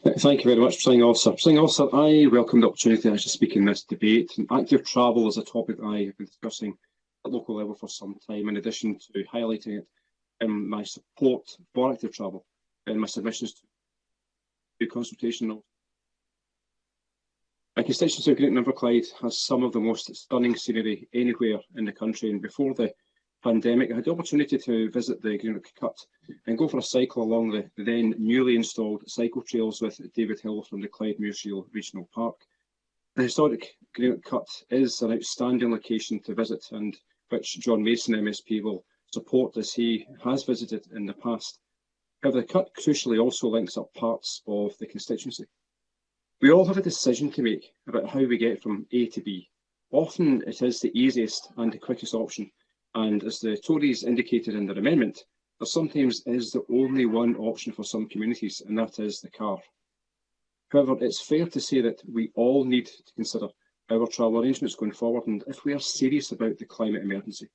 Thank you very much, Presiding Officer. Presiding Officer, I welcome the opportunity to actually speak in this debate. And active travel is a topic I have been discussing at local level for some time, in addition to highlighting it in my support for active travel and my submissions to consultation. My constituency of Greenock and Inverclyde has some of the most stunning scenery anywhere in the country, and before the pandemic, I had the opportunity to visit the Greenock Cut and go for a cycle along the then newly installed cycle trails with David Hill from the Clyde Muirshiel Regional Park. The historic Greenock Cut is an outstanding location to visit, and which John Mason MSP will support as he has visited in the past. However, the Cut crucially also links up parts of the constituency. We all have a decision to make about how we get from A to B. Often it is the easiest and the quickest option, and as the Tories indicated in their amendment, there sometimes is the only one option for some communities, and that is the car. However, it's fair to say that we all need to consider our travel arrangements going forward, and if we are serious about the climate emergency.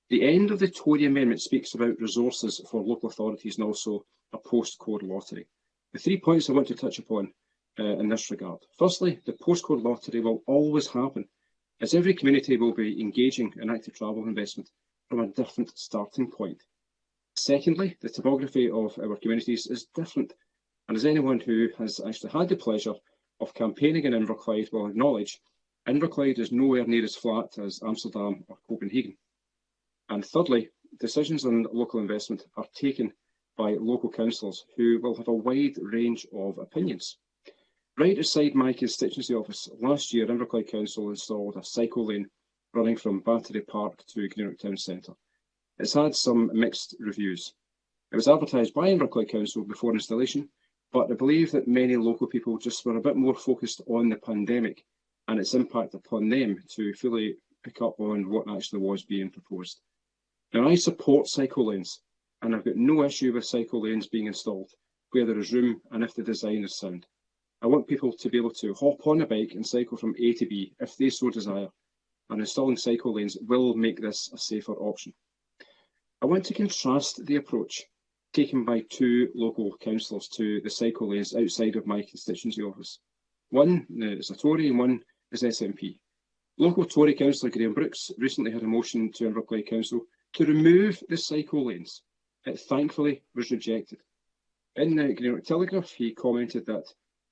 The end of the Tory amendment speaks about resources for local authorities and also a postcode lottery. The 3 points I want to touch upon in this regard. Firstly, the postcode lottery will always happen, as every community will be engaging in active travel investment from a different starting point. Secondly, the topography of our communities is different, and as anyone who has actually had the pleasure of campaigning in Inverclyde will acknowledge, Inverclyde is nowhere near as flat as Amsterdam or Copenhagen. And thirdly, decisions on local investment are taken by local councillors who will have a wide range of opinions. Right outside my constituency office, last year Inverclyde Council installed a cycle lane running from Battery Park to Greenock Town Centre. It's had some mixed reviews. It was advertised by Inverclyde Council before installation, but I believe that many local people just were a bit more focused on the pandemic and its impact upon them to fully pick up on what actually was being proposed. Now, I support cycle lanes, and I've got no issue with cycle lanes being installed where there is room and if the design is sound. I want people to be able to hop on a bike and cycle from A to B if they so desire, and installing cycle lanes will make this a safer option. I want to contrast the approach taken by two local councillors to the cycle lanes outside of my constituency office. One is a Tory and one is SNP. Local Tory councillor Graham Brooks recently had a motion to Inverclyde Council to remove the cycle lanes. It thankfully was rejected. In the Greenock Telegraph, he commented that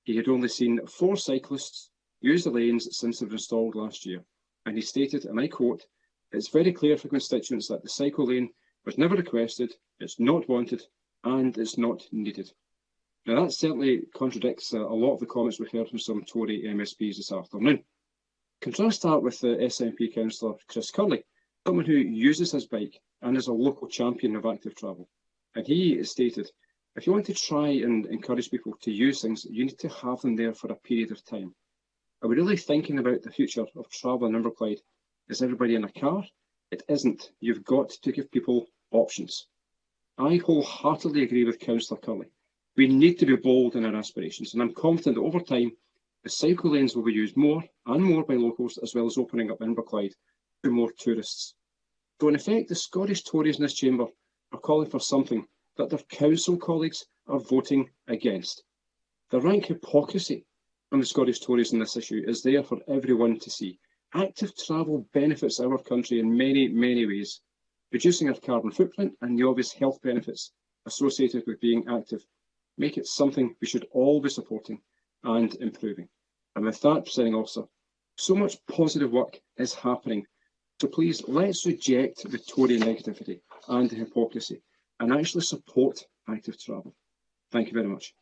he had only seen 4 cyclists use the lanes since they were installed last year, and he stated, and I quote, "It's very clear for constituents that the cycle lane was never requested, it's not wanted, and it's not needed." Now that certainly contradicts a lot of the comments we've heard from some Tory MSPs this afternoon. Contrast that with the SNP councillor Chris Curley, someone who uses his bike and is a local champion of active travel. And he stated, if you want to try and encourage people to use things, you need to have them there for a period of time. Are we really thinking about the future of travel in Inverclyde? Is everybody in a car? It isn't. You've got to give people options. I wholeheartedly agree with Councillor Curley. We need to be bold in our aspirations, and I'm confident that over time, the cycle lanes will be used more and more by locals, as well as opening up Inverclyde to more tourists. So in effect, the Scottish Tories in this chamber are calling for something that their council colleagues are voting against. The rank hypocrisy from the Scottish Tories on this issue is there for everyone to see. Active travel benefits our country in many, many ways, reducing our carbon footprint and the obvious health benefits associated with being active make it something we should all be supporting and improving. And with that, Presiding Officer, so much positive work is happening. So please, let's reject the Tory negativity and the hypocrisy and actually support active travel. Thank you very much.